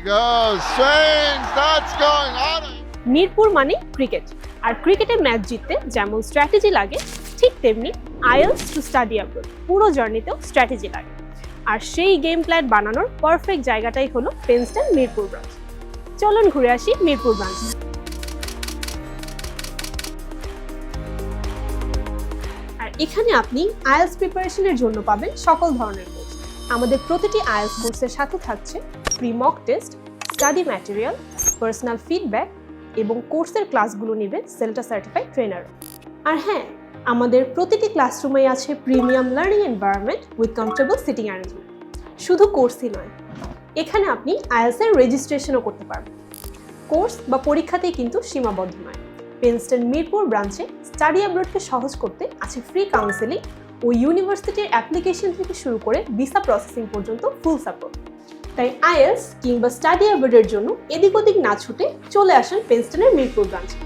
goes. Swings. That's going on. Mirpur মানে cricket, আর ক্রিকেটে match জিততে যেমন স্ট্র্যাটেজি লাগে ঠিক তেমনি আইএলস টু স্টাডি অ্যাব্রড পুরো জার্নিতেও স্ট্র্যাটেজি লাগে। আর সেই গেম প্ল্যান বানানোর পারফেক্ট জায়গাটাই হলো পেনস্টন মিরপুর ব্রাঞ্চ। চলুন ঘুরে আসি মিরপুর ব্রাঞ্চ। আর এখানে আপনি আইএলস প্রিপারেশনের জন্য পাবেন সকল ধরনের কোর্স। আমাদের প্রতিটি আইএলস কোর্সের সাথে থাকছে free mock test, study material, personal feedback এবং কোর্সের ক্লাসগুলো নেবে সেল্টা সার্টিফাইড ট্রেনার। আর হ্যাঁ, আমাদের প্রতিটি ক্লাসরুমেই আছে premium learning environment with comfortable seating arrangement. শুধু কোর্সই নয়, এখানে আপনি আইএলসের রেজিস্ট্রেশনও করতে পারবেন। কোর্স বা পরীক্ষাতেই কিন্তু সীমাবদ্ধ নয়। পেনস্টন মিরপুর ব্রাঞ্চে স্টাডি অ্যাব্রডকে সহজ করতে আছে ফ্রি কাউন্সেলিং ও ইউনিভার্সিটির অ্যাপ্লিকেশন থেকে শুরু করে ভিসা প্রসেসিং পর্যন্ত ফুল সাপোর্ট। তাই আইএলস কিংবা স্টাডি অ্যাব্রডের জন্য এদিক ওদিক না ছুটে চলে আসেন পেনস্টনের মিরপুর ব্রাঞ্চে।